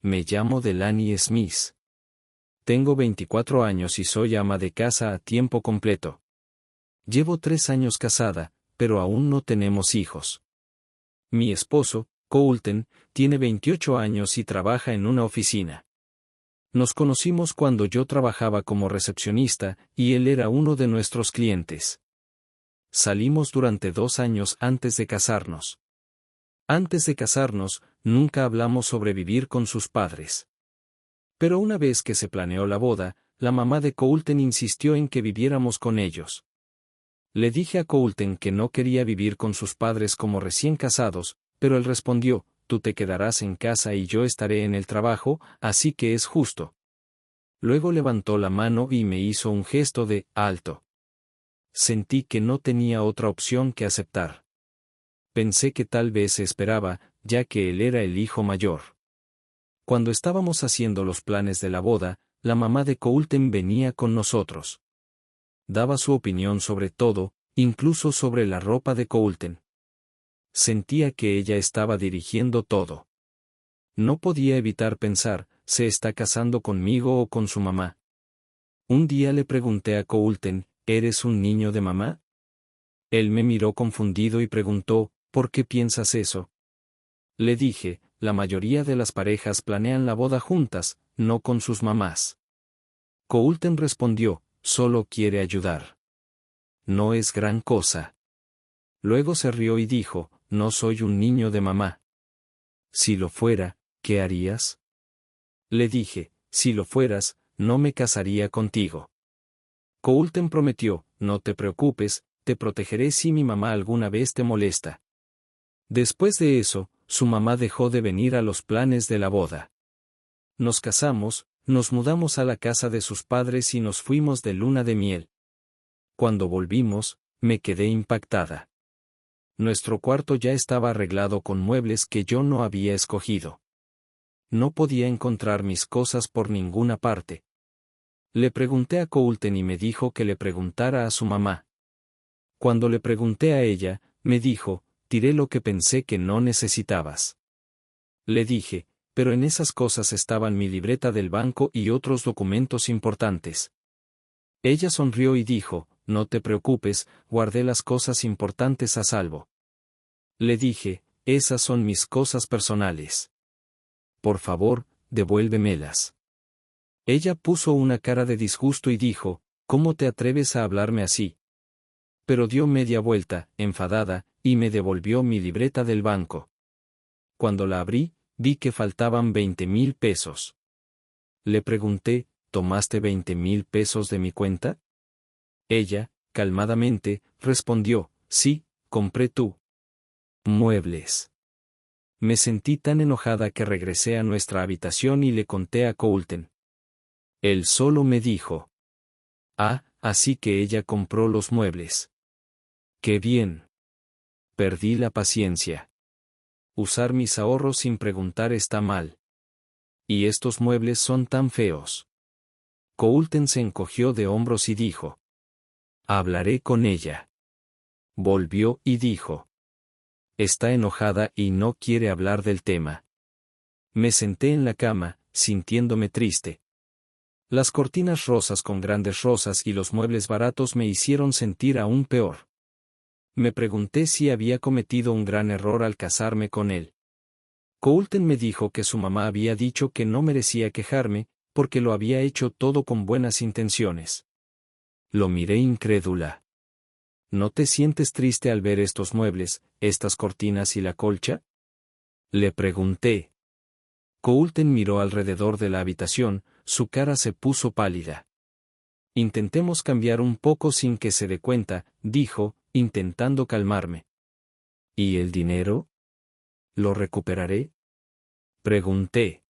Me llamo Delaney Smith. Tengo 24 años y soy ama de casa a tiempo completo. Llevo 3 años casada, pero aún no tenemos hijos. Mi esposo, Coulton, tiene 28 años y trabaja en una oficina. Nos conocimos cuando yo trabajaba como recepcionista y él era uno de nuestros clientes. Salimos durante 2 años antes de casarnos. Antes de casarnos, nunca hablamos sobre vivir con sus padres. Pero una vez que se planeó la boda, la mamá de Coulton insistió en que viviéramos con ellos. Le dije a Coulton que no quería vivir con sus padres como recién casados, pero él respondió, tú te quedarás en casa y yo estaré en el trabajo, así que es justo. Luego levantó la mano y me hizo un gesto de alto. Sentí que no tenía otra opción que aceptar. Pensé que tal vez se esperaba, ya que él era el hijo mayor. Cuando estábamos haciendo los planes de la boda, la mamá de Coulton venía con nosotros. Daba su opinión sobre todo, incluso sobre la ropa de Coulton. Sentía que ella estaba dirigiendo todo. No podía evitar pensar, ¿se está casando conmigo o con su mamá? Un día le pregunté a Coulton, ¿eres un niño de mamá? Él me miró confundido y preguntó, ¿por qué piensas eso? Le dije, la mayoría de las parejas planean la boda juntas, no con sus mamás. Coulton respondió, solo quiere ayudar. No es gran cosa. Luego se rió y dijo, no soy un niño de mamá. Si lo fuera, ¿qué harías? Le dije, si lo fueras, no me casaría contigo. Coulton prometió, no te preocupes, te protegeré si mi mamá alguna vez te molesta. Después de eso, su mamá dejó de venir a los planes de la boda. Nos casamos, nos mudamos a la casa de sus padres y nos fuimos de luna de miel. Cuando volvimos, me quedé impactada. Nuestro cuarto ya estaba arreglado con muebles que yo no había escogido. No podía encontrar mis cosas por ninguna parte. Le pregunté a Coulton y me dijo que le preguntara a su mamá. Cuando le pregunté a ella, me dijo, tiré lo que pensé que no necesitabas. Le dije, pero en esas cosas estaban mi libreta del banco y otros documentos importantes. Ella sonrió y dijo, no te preocupes, guardé las cosas importantes a salvo. Le dije, esas son mis cosas personales. Por favor, devuélvemelas. Ella puso una cara de disgusto y dijo, ¿cómo te atreves a hablarme así? Pero dio media vuelta, enfadada, y me devolvió mi libreta del banco. Cuando la abrí, vi que faltaban 20,000 pesos. Le pregunté, ¿tomaste 20,000 pesos de mi cuenta? Ella, calmadamente, respondió, sí, compré tú. Muebles. Me sentí tan enojada que regresé a nuestra habitación y le conté a Coulton. Él solo me dijo. Ah, así que ella compró los muebles. ¡Qué bien! Perdí la paciencia. Usar mis ahorros sin preguntar está mal. Y estos muebles son tan feos. Coulton se encogió de hombros y dijo. Hablaré con ella. Volvió y dijo. Está enojada y no quiere hablar del tema. Me senté en la cama, sintiéndome triste. Las cortinas rosas con grandes rosas y los muebles baratos me hicieron sentir aún peor. Me pregunté si había cometido un gran error al casarme con él. Coulton me dijo que su mamá había dicho que no merecía quejarme, porque lo había hecho todo con buenas intenciones. Lo miré incrédula. ¿No te sientes triste al ver estos muebles, estas cortinas y la colcha? Le pregunté. Coulton miró alrededor de la habitación, su cara se puso pálida. Intentemos cambiar un poco sin que se dé cuenta, dijo, intentando calmarme. ¿Y el dinero? ¿Lo recuperaré? Pregunté.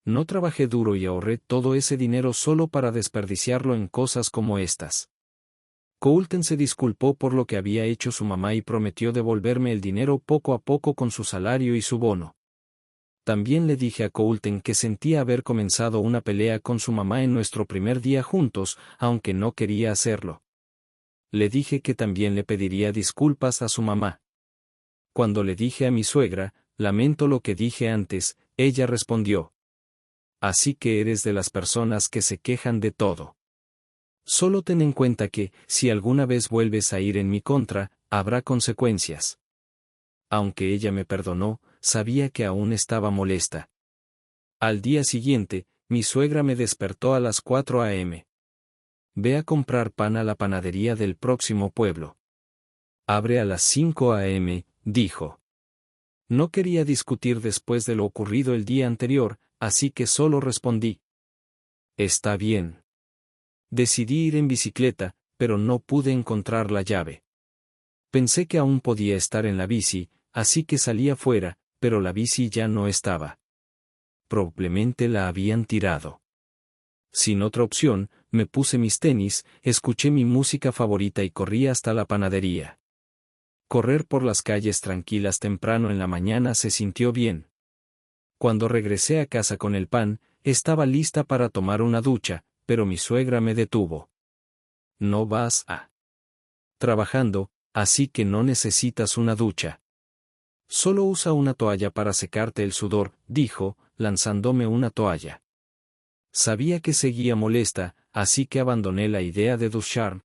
No trabajé duro y ahorré todo ese dinero solo para desperdiciarlo en cosas como estas. Coulton se disculpó por lo que había hecho su mamá y prometió devolverme el dinero poco a poco con su salario y su bono. También le dije a Coulton que sentía haber comenzado una pelea con su mamá en nuestro primer día juntos, aunque no quería hacerlo. Le dije que también le pediría disculpas a su mamá. Cuando le dije a mi suegra, lamento lo que dije antes, ella respondió, Así que eres de las personas que se quejan de todo. Solo ten en cuenta que, si alguna vez vuelves a ir en mi contra, habrá consecuencias. Aunque ella me perdonó, sabía que aún estaba molesta. Al día siguiente, mi suegra me despertó a las 4 a.m. Ve a comprar pan a la panadería del próximo pueblo. Abre a las 5 a.m., dijo. No quería discutir después de lo ocurrido el día anterior, así que solo respondí. Está bien. Decidí ir en bicicleta, pero no pude encontrar la llave. Pensé que aún podía estar en la bici, así que salí afuera, pero la bici ya no estaba. Probablemente la habían tirado. Sin otra opción, me puse mis tenis, escuché mi música favorita y corrí hasta la panadería. Correr por las calles tranquilas temprano en la mañana se sintió bien. Cuando regresé a casa con el pan, estaba lista para tomar una ducha, pero mi suegra me detuvo. No vas a trabajando, así que no necesitas una ducha. Solo usa una toalla para secarte el sudor, dijo, lanzándome una toalla. Sabía que seguía molesta, así que abandoné la idea de ducharme.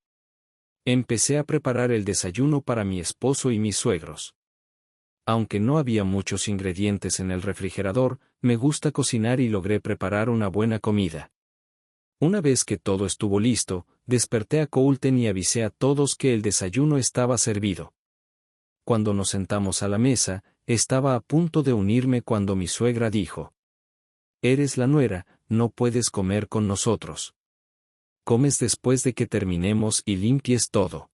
Empecé a preparar el desayuno para mi esposo y mis suegros. Aunque no había muchos ingredientes en el refrigerador, me gusta cocinar y logré preparar una buena comida. Una vez que todo estuvo listo, desperté a Coulton y avisé a todos que el desayuno estaba servido. Cuando nos sentamos a la mesa, estaba a punto de unirme cuando mi suegra dijo: «Eres la nuera, no puedes comer con nosotros. Comes después de que terminemos y limpies todo».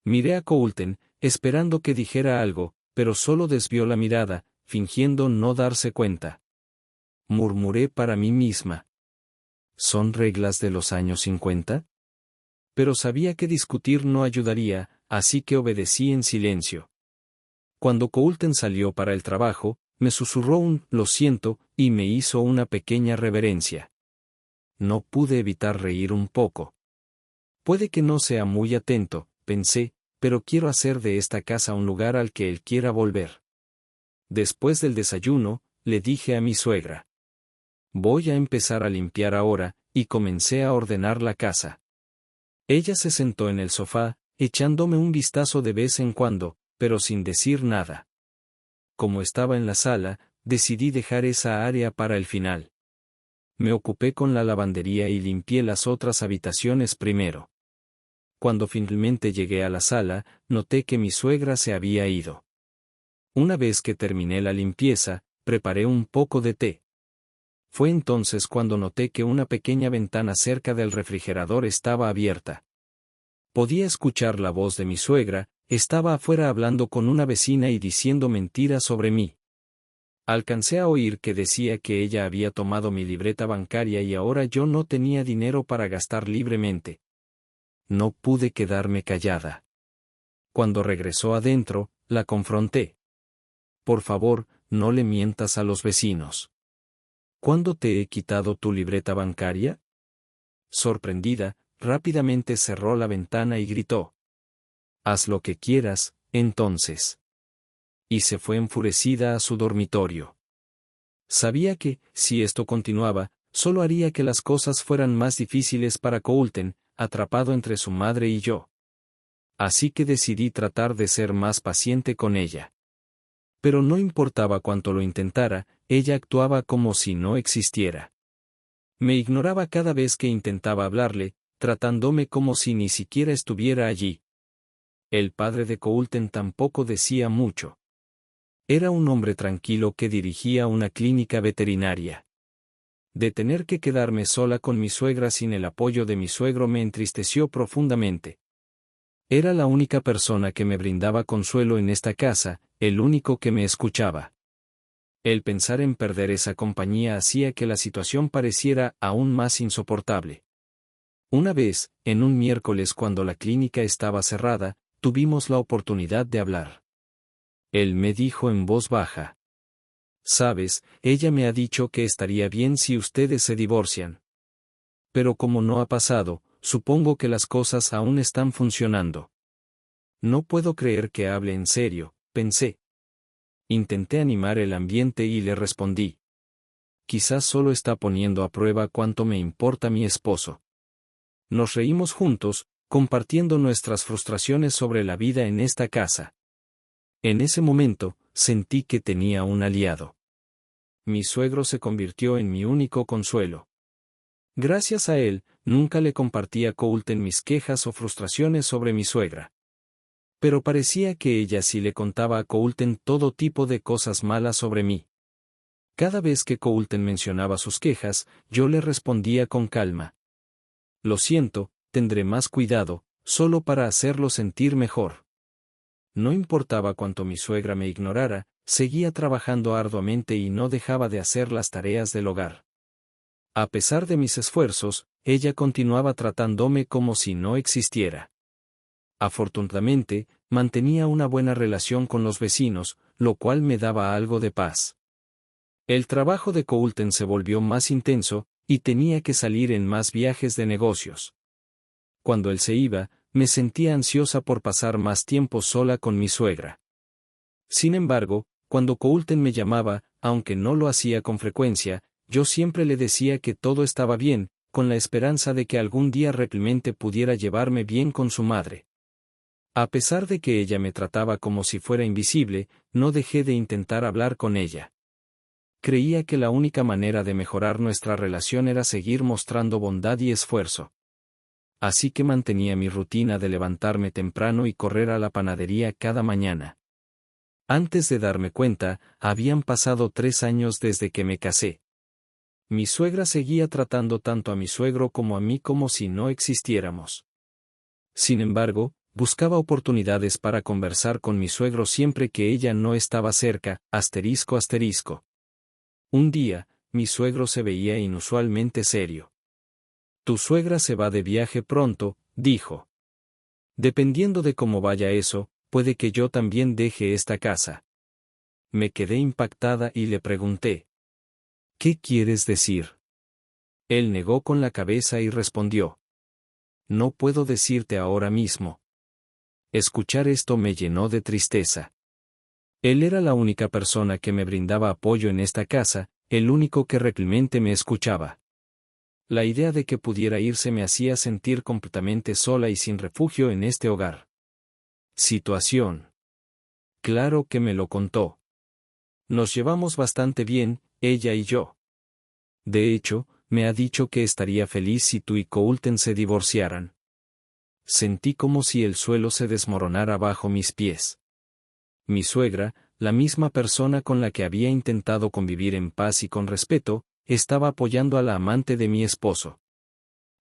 Miré a Coulton, esperando que dijera algo, pero solo desvió la mirada, fingiendo no darse cuenta. Murmuré para mí misma. ¿Son reglas de los años 50? Pero sabía que discutir no ayudaría, así que obedecí en silencio. Cuando Coulton salió para el trabajo, me susurró un «lo siento» y me hizo una pequeña reverencia. No pude evitar reír un poco. Puede que no sea muy atento, pensé, pero quiero hacer de esta casa un lugar al que él quiera volver. Después del desayuno, le dije a mi suegra: «Voy a empezar a limpiar ahora», y comencé a ordenar la casa. Ella se sentó en el sofá, echándome un vistazo de vez en cuando, pero sin decir nada. Como estaba en la sala, decidí dejar esa área para el final. Me ocupé con la lavandería y limpié las otras habitaciones primero. Cuando finalmente llegué a la sala, noté que mi suegra se había ido. Una vez que terminé la limpieza, preparé un poco de té. Fue entonces cuando noté que una pequeña ventana cerca del refrigerador estaba abierta. Podía escuchar la voz de mi suegra, estaba afuera hablando con una vecina y diciendo mentiras sobre mí. Alcancé a oír que decía que ella había tomado mi libreta bancaria y ahora yo no tenía dinero para gastar libremente. No pude quedarme callada. Cuando regresó adentro, la confronté. «Por favor, no le mientas a los vecinos. ¿Cuándo te he quitado tu libreta bancaria?» Sorprendida, rápidamente cerró la ventana y gritó: «Haz lo que quieras, entonces». Y se fue enfurecida a su dormitorio. Sabía que, si esto continuaba, solo haría que las cosas fueran más difíciles para Coulton, atrapado entre su madre y yo. Así que decidí tratar de ser más paciente con ella. Pero no importaba cuánto lo intentara, ella actuaba como si no existiera. Me ignoraba cada vez que intentaba hablarle, tratándome como si ni siquiera estuviera allí. El padre de Coulton tampoco decía mucho. Era un hombre tranquilo que dirigía una clínica veterinaria. De tener que quedarme sola con mi suegra sin el apoyo de mi suegro me entristeció profundamente. Era la única persona que me brindaba consuelo en esta casa, el único que me escuchaba. El pensar en perder esa compañía hacía que la situación pareciera aún más insoportable. Una vez, en un miércoles cuando la clínica estaba cerrada, tuvimos la oportunidad de hablar. Él me dijo en voz baja: «Sabes, ella me ha dicho que estaría bien si ustedes se divorcian. Pero como no ha pasado, supongo que las cosas aún están funcionando». No puedo creer que hable en serio, pensé. Intenté animar el ambiente y le respondí: quizás solo está poniendo a prueba cuánto me importa mi esposo. Nos reímos juntos, compartiendo nuestras frustraciones sobre la vida en esta casa. En ese momento, sentí que tenía un aliado. Mi suegro se convirtió en mi único consuelo. Gracias a él, nunca le compartí a Coulton mis quejas o frustraciones sobre mi suegra. Pero parecía que ella sí le contaba a Coulton todo tipo de cosas malas sobre mí. Cada vez que Coulton mencionaba sus quejas, yo le respondía con calma. Lo siento, tendré más cuidado, solo para hacerlo sentir mejor. No importaba cuánto mi suegra me ignorara, seguía trabajando arduamente y no dejaba de hacer las tareas del hogar. A pesar de mis esfuerzos, ella continuaba tratándome como si no existiera. Afortunadamente, mantenía una buena relación con los vecinos, lo cual me daba algo de paz. El trabajo de Coulton se volvió más intenso, y tenía que salir en más viajes de negocios. Cuando él se iba, me sentía ansiosa por pasar más tiempo sola con mi suegra. Sin embargo, cuando Coulton me llamaba, aunque no lo hacía con frecuencia, yo siempre le decía que todo estaba bien, con la esperanza de que algún día realmente pudiera llevarme bien con su madre. A pesar de que ella me trataba como si fuera invisible, no dejé de intentar hablar con ella. Creía que la única manera de mejorar nuestra relación era seguir mostrando bondad y esfuerzo. Así que mantenía mi rutina de levantarme temprano y correr a la panadería cada mañana. Antes de darme cuenta, habían pasado 3 años desde que me casé. Mi suegra seguía tratando tanto a mi suegro como a mí como si no existiéramos. Sin embargo, buscaba oportunidades para conversar con mi suegro siempre que ella no estaba cerca, ***. Un día, mi suegro se veía inusualmente serio. Tu suegra se va de viaje pronto, dijo. Dependiendo de cómo vaya eso, puede que yo también deje esta casa. Me quedé impactada y le pregunté. ¿Qué quieres decir? Él negó con la cabeza y respondió. No puedo decirte ahora mismo. Escuchar esto me llenó de tristeza. Él era la única persona que me brindaba apoyo en esta casa, el único que realmente me escuchaba. La idea de que pudiera irse me hacía sentir completamente sola y sin refugio en este hogar. Situación. Claro que me lo contó. Nos llevamos bastante bien, ella y yo. De hecho, me ha dicho que estaría feliz si tú y Coulton se divorciaran. Sentí como si el suelo se desmoronara bajo mis pies. Mi suegra, la misma persona con la que había intentado convivir en paz y con respeto, estaba apoyando a la amante de mi esposo.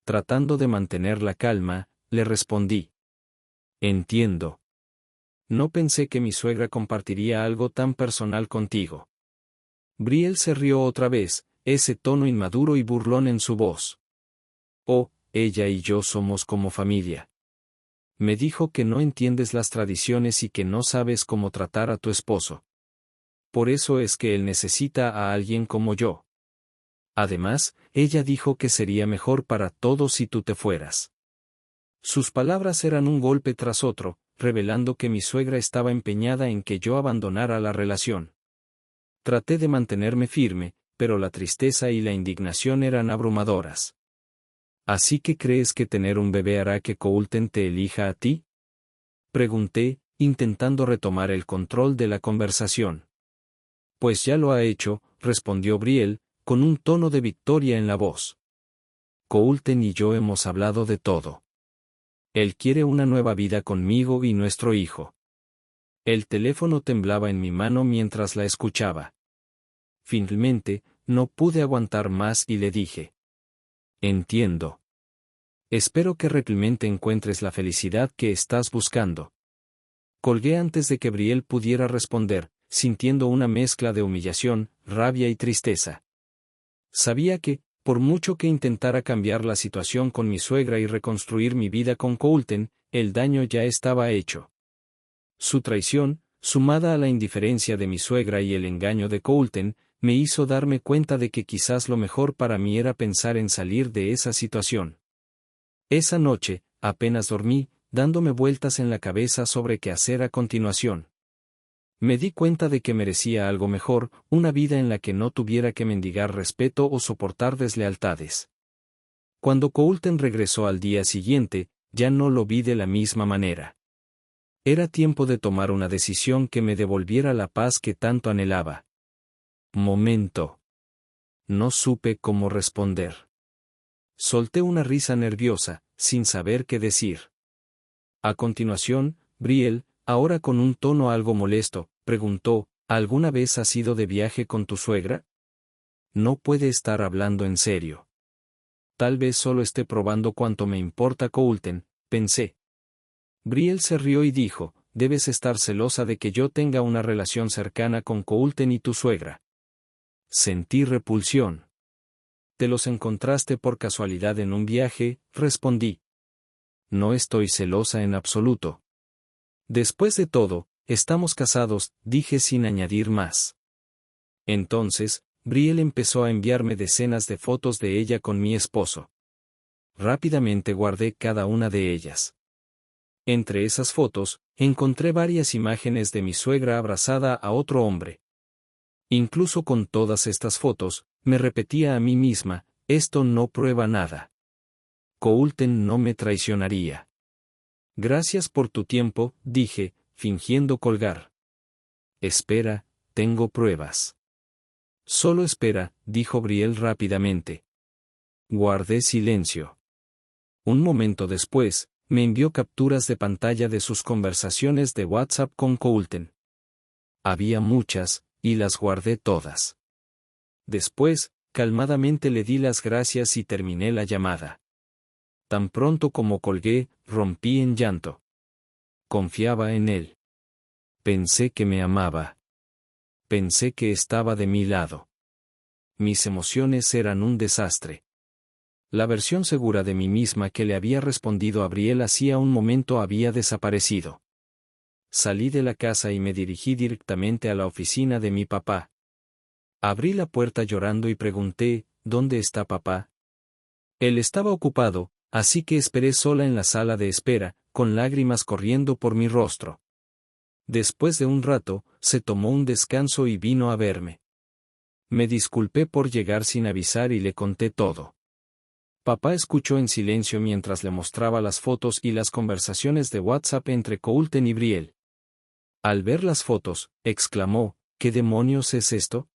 Tratando de mantener la calma, le respondí. Entiendo. No pensé que mi suegra compartiría algo tan personal contigo. Brielle se rió otra vez, ese tono inmaduro y burlón en su voz. Oh, ella y yo somos como familia. Me dijo que no entiendes las tradiciones y que no sabes cómo tratar a tu esposo. Por eso es que él necesita a alguien como yo. Además, ella dijo que sería mejor para todos si tú te fueras. Sus palabras eran un golpe tras otro, revelando que mi suegra estaba empeñada en que yo abandonara la relación. Traté de mantenerme firme, pero la tristeza y la indignación eran abrumadoras. ¿Así que crees que tener un bebé hará que Coulton te elija a ti? Pregunté, intentando retomar el control de la conversación. Pues ya lo ha hecho, respondió Brielle, con un tono de victoria en la voz. Coulton y yo hemos hablado de todo. Él quiere una nueva vida conmigo y nuestro hijo. El teléfono temblaba en mi mano mientras la escuchaba. Finalmente, no pude aguantar más y le dije. Entiendo. Espero que realmente encuentres la felicidad que estás buscando. Colgué antes de que Brielle pudiera responder, sintiendo una mezcla de humillación, rabia y tristeza. Sabía que, por mucho que intentara cambiar la situación con mi suegra y reconstruir mi vida con Coulton, el daño ya estaba hecho. Su traición, sumada a la indiferencia de mi suegra y el engaño de Coulton, me hizo darme cuenta de que quizás lo mejor para mí era pensar en salir de esa situación. Esa noche, apenas dormí, dándome vueltas en la cabeza sobre qué hacer a continuación. Me di cuenta de que merecía algo mejor, una vida en la que no tuviera que mendigar respeto o soportar deslealtades. Cuando Coulton regresó al día siguiente, ya no lo vi de la misma manera. Era tiempo de tomar una decisión que me devolviera la paz que tanto anhelaba. Momento. No supe cómo responder. Solté una risa nerviosa, sin saber qué decir. A continuación, Brielle, ahora con un tono algo molesto, preguntó, ¿alguna vez has ido de viaje con tu suegra? No puede estar hablando en serio. Tal vez solo esté probando cuánto me importa Coulton, pensé. Brielle se rió y dijo, debes estar celosa de que yo tenga una relación cercana con Coulton y tu suegra. Sentí repulsión. ¿Te los encontraste por casualidad en un viaje?, respondí. No estoy celosa en absoluto. Después de todo, estamos casados, dije sin añadir más. Entonces, Brielle empezó a enviarme decenas de fotos de ella con mi esposo. Rápidamente guardé cada una de ellas. Entre esas fotos, encontré varias imágenes de mi suegra abrazada a otro hombre. Incluso con todas estas fotos, me repetía a mí misma, esto no prueba nada. Coulton no me traicionaría. Gracias por tu tiempo, dije, fingiendo colgar. Espera, tengo pruebas. Solo espera, dijo Brielle rápidamente. Guardé silencio. Un momento después, me envió capturas de pantalla de sus conversaciones de WhatsApp con Coulton. Había muchas, y las guardé todas. Después, calmadamente le di las gracias y terminé la llamada. Tan pronto como colgué, rompí en llanto. Confiaba en él. Pensé que me amaba. Pensé que estaba de mi lado. Mis emociones eran un desastre. La versión segura de mí misma que le había respondido a Brielle hacía un momento había desaparecido. Salí de la casa y me dirigí directamente a la oficina de mi papá. Abrí la puerta llorando y pregunté, ¿dónde está papá? Él estaba ocupado, así que esperé sola en la sala de espera, con lágrimas corriendo por mi rostro. Después de un rato, se tomó un descanso y vino a verme. Me disculpé por llegar sin avisar y le conté todo. Papá escuchó en silencio mientras le mostraba las fotos y las conversaciones de WhatsApp entre Coulton y Brielle. Al ver las fotos, exclamó, ¿qué demonios es esto?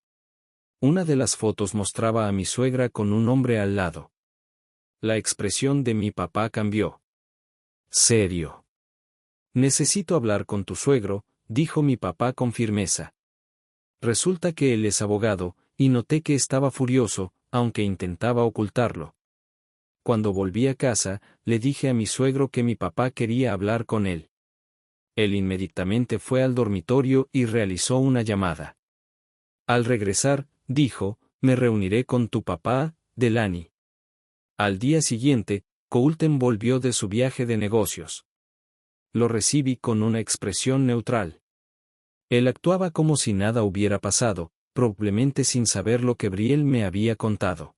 Una de las fotos mostraba a mi suegra con un hombre al lado. La expresión de mi papá cambió. Serio. Necesito hablar con tu suegro, dijo mi papá con firmeza. Resulta que él es abogado, y noté que estaba furioso, aunque intentaba ocultarlo. Cuando volví a casa, le dije a mi suegro que mi papá quería hablar con él. Él inmediatamente fue al dormitorio y realizó una llamada. Al regresar, dijo, me reuniré con tu papá, Delaney. Al día siguiente, Coulton volvió de su viaje de negocios. Lo recibí con una expresión neutral. Él actuaba como si nada hubiera pasado, probablemente sin saber lo que Brielle me había contado.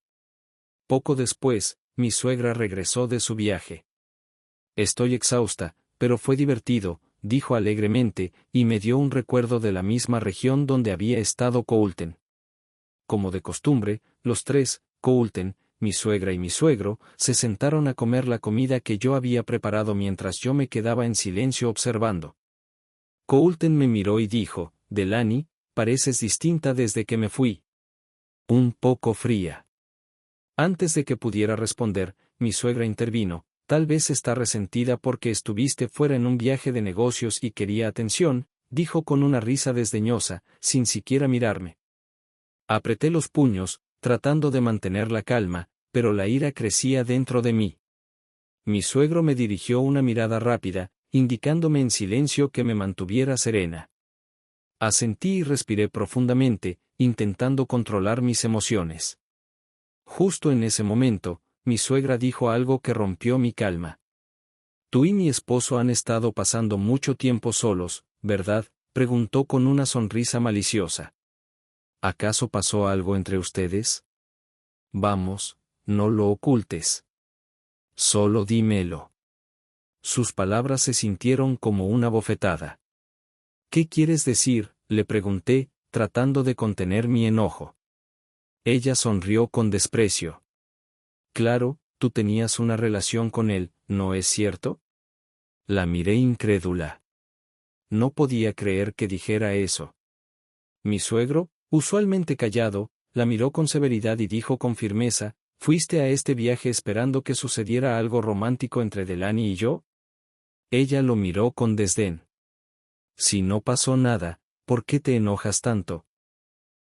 Poco después, mi suegra regresó de su viaje. Estoy exhausta, pero fue divertido, dijo alegremente, y me dio un recuerdo de la misma región donde había estado Coulton. Como de costumbre, los tres, Coulton, mi suegra y mi suegro, se sentaron a comer la comida que yo había preparado mientras yo me quedaba en silencio observando. Coulton me miró y dijo, Delaney, pareces distinta desde que me fui. Un poco fría. Antes de que pudiera responder, mi suegra intervino, tal vez está resentida porque estuviste fuera en un viaje de negocios y quería atención, dijo con una risa desdeñosa, sin siquiera mirarme. Apreté los puños, tratando de mantener la calma, pero la ira crecía dentro de mí. Mi suegro me dirigió una mirada rápida, indicándome en silencio que me mantuviera serena. Asentí y respiré profundamente, intentando controlar mis emociones. Justo en ese momento, mi suegra dijo algo que rompió mi calma. Tú y mi esposo han estado pasando mucho tiempo solos, ¿verdad?, preguntó con una sonrisa maliciosa. ¿Acaso pasó algo entre ustedes? Vamos, no lo ocultes. Solo dímelo. Sus palabras se sintieron como una bofetada. ¿Qué quieres decir?, Le pregunté, tratando de contener mi enojo. Ella sonrió con desprecio. Claro, tú tenías una relación con él, ¿no es cierto? La miré incrédula. No podía creer que dijera eso. Mi suegro, usualmente callado, la miró con severidad y dijo con firmeza, ¿fuiste a este viaje esperando que sucediera algo romántico entre Delaney y yo? Ella lo miró con desdén. Si no pasó nada, ¿por qué te enojas tanto?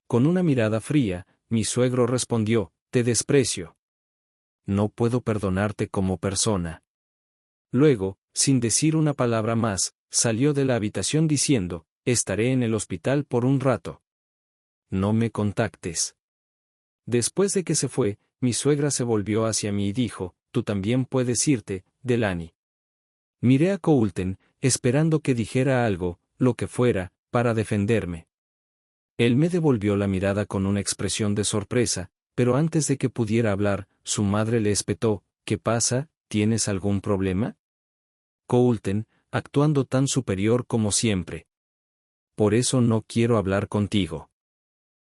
Con una mirada fría, mi suegro respondió, te desprecio. No puedo perdonarte como persona. Luego, sin decir una palabra más, salió de la habitación diciendo, estaré en el hospital por un rato. No me contactes. Después de que se fue, mi suegra se volvió hacia mí y dijo, tú también puedes irte, Delaney. Miré a Coulton, esperando que dijera algo, lo que fuera, para defenderme. Él me devolvió la mirada con una expresión de sorpresa, pero antes de que pudiera hablar, su madre le espetó, ¿qué pasa? ¿Tienes algún problema? Coulton, actuando tan superior como siempre. Por eso no quiero hablar contigo.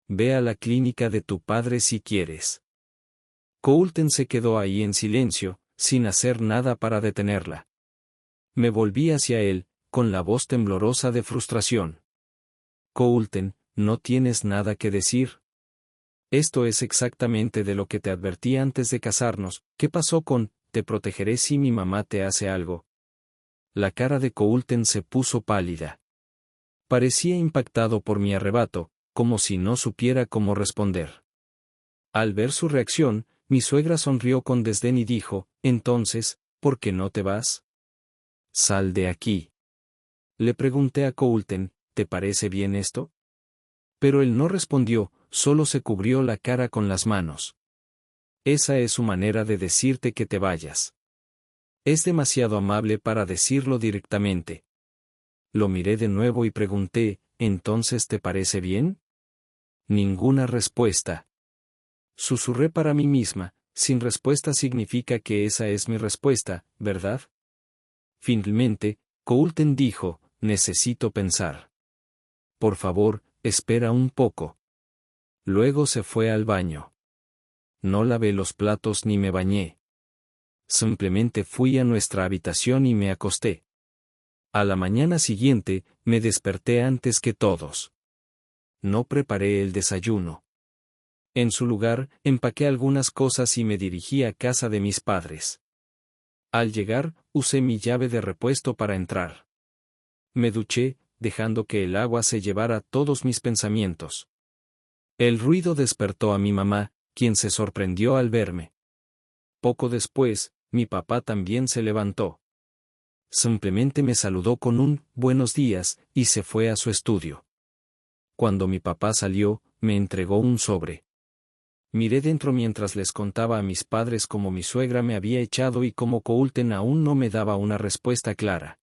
Ve a la clínica de tu padre si quieres. Coulton se quedó ahí en silencio, sin hacer nada para detenerla. Me volví hacia él, con la voz temblorosa de frustración. Coulton, ¿no tienes nada que decir? Esto es exactamente de lo que te advertí antes de casarnos. ¿Qué pasó con, te protegeré si mi mamá te hace algo? La cara de Coulton se puso pálida. Parecía impactado por mi arrebato, como si no supiera cómo responder. Al ver su reacción, mi suegra sonrió con desdén y dijo, entonces, ¿por qué no te vas? Sal de aquí. Le pregunté a Coulton, ¿te parece bien esto? Pero él no respondió, solo se cubrió la cara con las manos. Esa es su manera de decirte que te vayas. Es demasiado amable para decirlo directamente. Lo miré de nuevo y pregunté, ¿entonces te parece bien? Ninguna respuesta. Susurré para mí misma, sin respuesta significa que esa es mi respuesta, ¿verdad? Finalmente, Coulton dijo, necesito pensar. Por favor, espera un poco. Luego se fue al baño. No lavé los platos ni me bañé. Simplemente fui a nuestra habitación y me acosté. A la mañana siguiente, me desperté antes que todos. No preparé el desayuno. En su lugar, empaqué algunas cosas y me dirigí a casa de mis padres. Al llegar, usé mi llave de repuesto para entrar. Me duché, dejando que el agua se llevara todos mis pensamientos. El ruido despertó a mi mamá, quien se sorprendió al verme. Poco después, mi papá también se levantó. Simplemente me saludó con un «buenos días» y se fue a su estudio. Cuando mi papá salió, me entregó un sobre. Miré dentro mientras les contaba a mis padres cómo mi suegra me había echado y cómo Coulton aún no me daba una respuesta clara.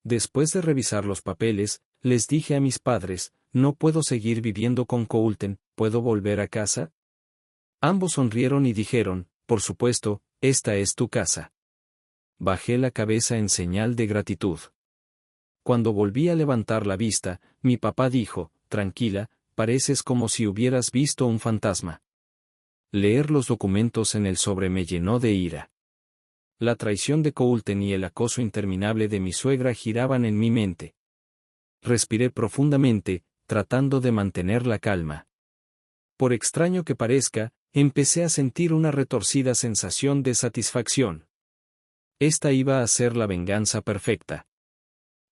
Después de revisar los papeles, les dije a mis padres, no puedo seguir viviendo con Coulton, ¿puedo volver a casa? Ambos sonrieron y dijeron, por supuesto, esta es tu casa. Bajé la cabeza en señal de gratitud. Cuando volví a levantar la vista, mi papá dijo, tranquila, pareces como si hubieras visto un fantasma. Leer los documentos en el sobre me llenó de ira. La traición de Coulton y el acoso interminable de mi suegra giraban en mi mente. Respiré profundamente, tratando de mantener la calma. Por extraño que parezca, empecé a sentir una retorcida sensación de satisfacción. Esta iba a ser la venganza perfecta.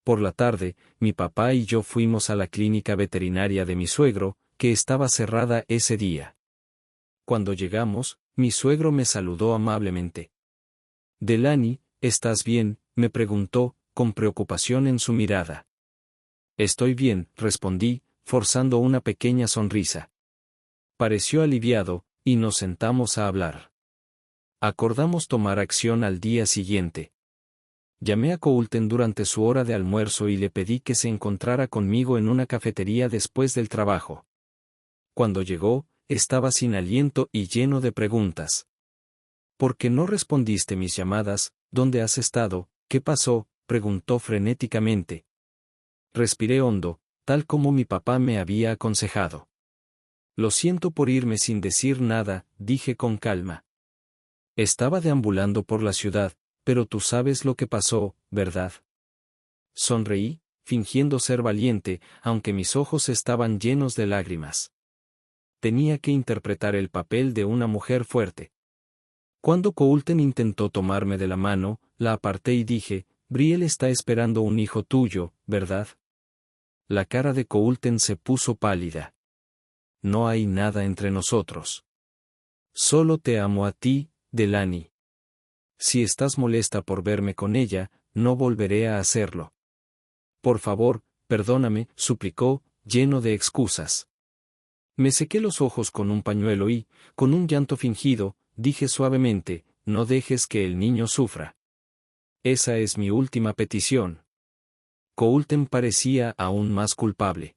Por la tarde, mi papá y yo fuimos a la clínica veterinaria de mi suegro, que estaba cerrada ese día. Cuando llegamos, mi suegro me saludó amablemente. Delaney, ¿estás bien?, me preguntó, con preocupación en su mirada. Estoy bien, respondí, forzando una pequeña sonrisa. Pareció aliviado, y nos sentamos a hablar. Acordamos tomar acción al día siguiente. Llamé a Coulton durante su hora de almuerzo y le pedí que se encontrara conmigo en una cafetería después del trabajo. Cuando llegó, estaba sin aliento y lleno de preguntas. ¿Por qué no respondiste mis llamadas? ¿Dónde has estado? ¿Qué pasó?, preguntó frenéticamente. Respiré hondo, tal como mi papá me había aconsejado. Lo siento por irme sin decir nada, dije con calma. Estaba deambulando por la ciudad, pero tú sabes lo que pasó, ¿verdad? Sonreí, fingiendo ser valiente, aunque mis ojos estaban llenos de lágrimas. Tenía que interpretar el papel de una mujer fuerte. Cuando Coulton intentó tomarme de la mano, la aparté y dije, Brielle está esperando un hijo tuyo, ¿verdad? La cara de Coulton se puso pálida. No hay nada entre nosotros. Solo te amo a ti, Delaney. Si estás molesta por verme con ella, no volveré a hacerlo. Por favor, perdóname, suplicó, lleno de excusas. Me sequé los ojos con un pañuelo y, con un llanto fingido, dije suavemente, no dejes que el niño sufra. Esa es mi última petición. Coulton parecía aún más culpable.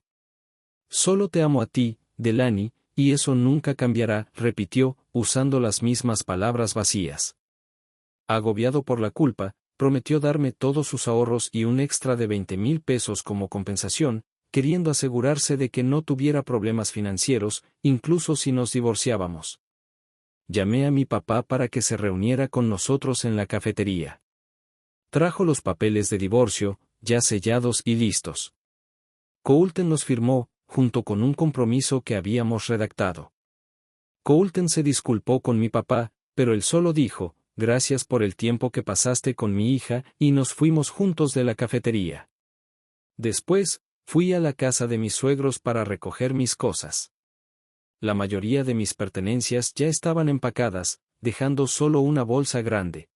Solo te amo a ti, Delaney, y eso nunca cambiará, repitió, usando las mismas palabras vacías. Agobiado por la culpa, prometió darme todos sus ahorros y un extra de 20,000 pesos como compensación, queriendo asegurarse de que no tuviera problemas financieros, incluso si nos divorciábamos. Llamé a mi papá para que se reuniera con nosotros en la cafetería. Trajo los papeles de divorcio, ya sellados y listos. Coulton los firmó, junto con un compromiso que habíamos redactado. Coulton se disculpó con mi papá, pero él solo dijo, gracias por el tiempo que pasaste con mi hija, y nos fuimos juntos de la cafetería. Después, fui a la casa de mis suegros para recoger mis cosas. La mayoría de mis pertenencias ya estaban empacadas, dejando solo una bolsa grande.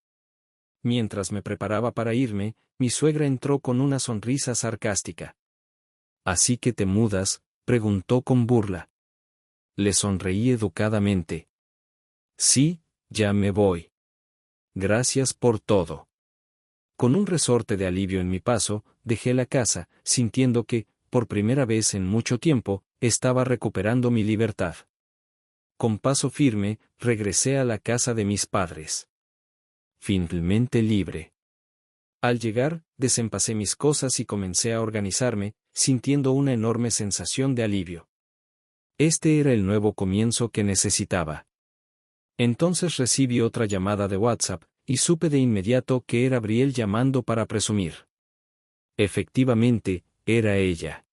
Mientras me preparaba para irme, mi suegra entró con una sonrisa sarcástica. ¿Así que te mudas?, preguntó con burla. Le sonreí educadamente. Sí, ya me voy. Gracias por todo. Con un resorte de alivio en mi paso, dejé la casa, sintiendo que, por primera vez en mucho tiempo, estaba recuperando mi libertad. Con paso firme, regresé a la casa de mis padres. Finalmente libre. Al llegar, desempacé mis cosas y comencé a organizarme, sintiendo una enorme sensación de alivio. Este era el nuevo comienzo que necesitaba. Entonces recibí otra llamada de WhatsApp, y supe de inmediato que era Brielle llamando para presumir. Efectivamente, era ella.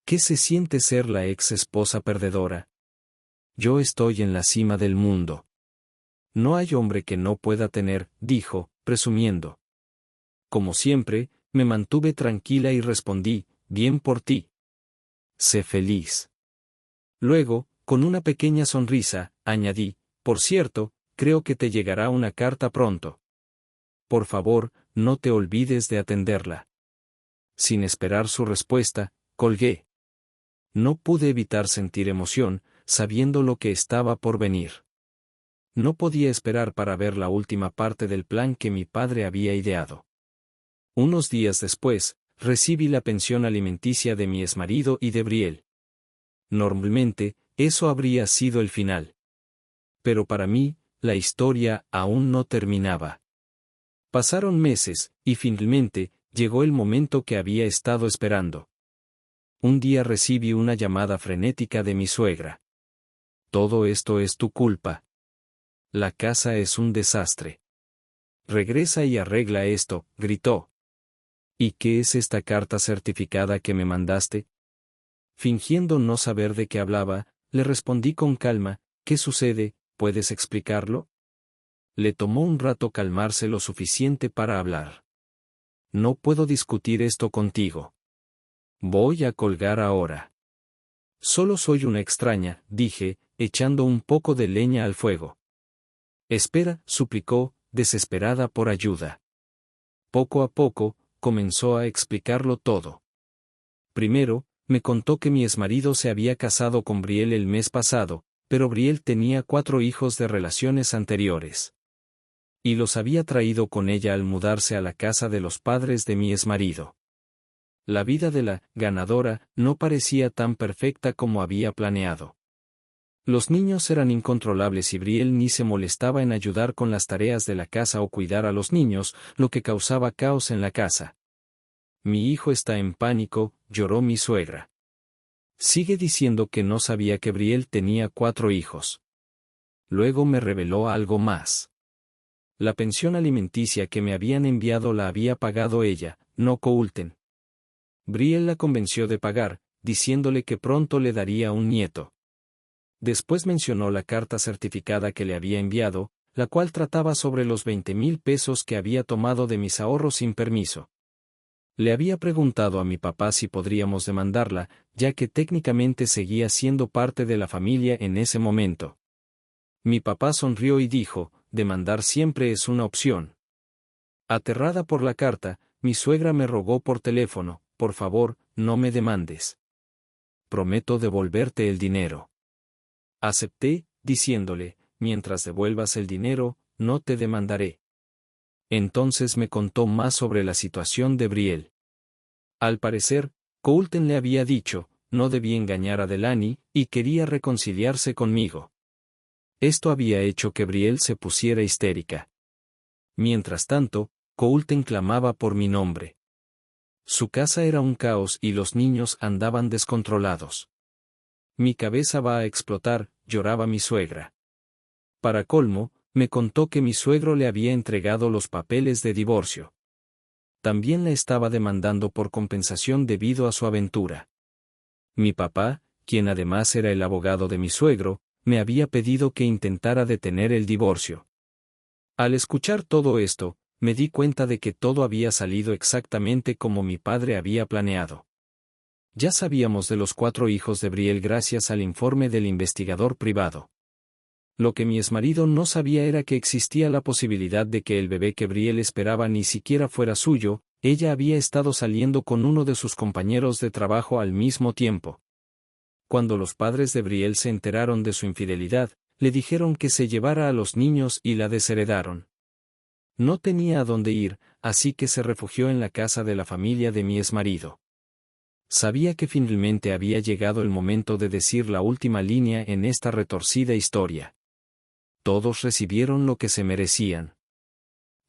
¿Qué se siente ser la ex esposa perdedora? Yo estoy en la cima del mundo. No hay hombre que no pueda tener, dijo, presumiendo. Como siempre, me mantuve tranquila y respondí, bien por ti. Sé feliz. Luego, con una pequeña sonrisa, añadí, por cierto, creo que te llegará una carta pronto. Por favor, no te olvides de atenderla. Sin esperar su respuesta, colgué. No pude evitar sentir emoción, sabiendo lo que estaba por venir. No podía esperar para ver la última parte del plan que mi padre había ideado. Unos días después, recibí la pensión alimenticia de mi exmarido y de Brielle. Normalmente, eso habría sido el final. Pero para mí, la historia aún no terminaba. Pasaron meses, y finalmente, llegó el momento que había estado esperando. Un día recibí una llamada frenética de mi suegra. Todo esto es tu culpa. La casa es un desastre. Regresa y arregla esto, gritó. ¿Y qué es esta carta certificada que me mandaste? Fingiendo no saber de qué hablaba, le respondí con calma, ¿qué sucede? ¿Puedes explicarlo? Le tomó un rato calmarse lo suficiente para hablar. No puedo discutir esto contigo. Voy a colgar ahora. Solo soy una extraña, dije, echando un poco de leña al fuego. Espera, suplicó, desesperada por ayuda. Poco a poco, comenzó a explicarlo todo. Primero, me contó que mi exmarido se había casado con Brielle el mes pasado, pero Brielle tenía 4 hijos de relaciones anteriores. Y los había traído con ella al mudarse a la casa de los padres de mi exmarido. La vida de la ganadora no parecía tan perfecta como había planeado. Los niños eran incontrolables y Brielle ni se molestaba en ayudar con las tareas de la casa o cuidar a los niños, lo que causaba caos en la casa. Mi hijo está en pánico, lloró mi suegra. Sigue diciendo que no sabía que Brielle tenía 4 hijos. Luego me reveló algo más. La pensión alimenticia que me habían enviado la había pagado ella, no Coulton. Brielle la convenció de pagar, diciéndole que pronto le daría un nieto. Después mencionó la carta certificada que le había enviado, la cual trataba sobre los 20,000 pesos que había tomado de mis ahorros sin permiso. Le había preguntado a mi papá si podríamos demandarla, ya que técnicamente seguía siendo parte de la familia en ese momento. Mi papá sonrió y dijo, demandar siempre es una opción. Aterrada por la carta, mi suegra me rogó por teléfono, por favor, no me demandes. Prometo devolverte el dinero. Acepté, diciéndole, mientras devuelvas el dinero, no te demandaré. Entonces me contó más sobre la situación de Brielle. Al parecer, Coulton le había dicho, no debí engañar a Delaney, y quería reconciliarse conmigo. Esto había hecho que Brielle se pusiera histérica. Mientras tanto, Coulton clamaba por mi nombre. Su casa era un caos y los niños andaban descontrolados. Mi cabeza va a explotar, lloraba mi suegra. Para colmo, me contó que mi suegro le había entregado los papeles de divorcio. También la estaba demandando por compensación debido a su aventura. Mi papá, quien además era el abogado de mi suegro, me había pedido que intentara detener el divorcio. Al escuchar todo esto, me di cuenta de que todo había salido exactamente como mi padre había planeado. Ya sabíamos de los 4 hijos de Brielle gracias al informe del investigador privado. Lo que mi exmarido no sabía era que existía la posibilidad de que el bebé que Brielle esperaba ni siquiera fuera suyo, ella había estado saliendo con uno de sus compañeros de trabajo al mismo tiempo. Cuando los padres de Brielle se enteraron de su infidelidad, le dijeron que se llevara a los niños y la desheredaron. No tenía a dónde ir, así que se refugió en la casa de la familia de mi exmarido. Sabía que finalmente había llegado el momento de decir la última línea en esta retorcida historia. Todos recibieron lo que se merecían.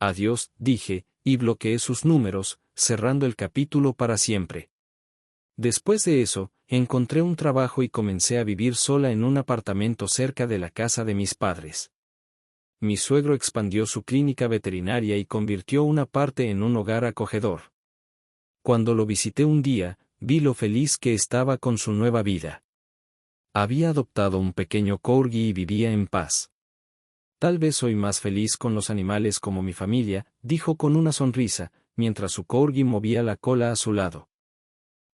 Adiós, dije, y bloqueé sus números, cerrando el capítulo para siempre. Después de eso, encontré un trabajo y comencé a vivir sola en un apartamento cerca de la casa de mis padres. Mi suegro expandió su clínica veterinaria y convirtió una parte en un hogar acogedor. Cuando lo visité un día, vi lo feliz que estaba con su nueva vida. Había adoptado un pequeño corgi y vivía en paz. Tal vez soy más feliz con los animales como mi familia, dijo con una sonrisa, mientras su corgi movía la cola a su lado.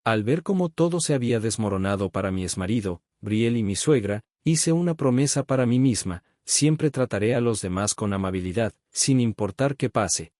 Al ver cómo todo se había desmoronado para mi exmarido, Brielle y mi suegra, hice una promesa para mí misma: siempre trataré a los demás con amabilidad, sin importar qué pase.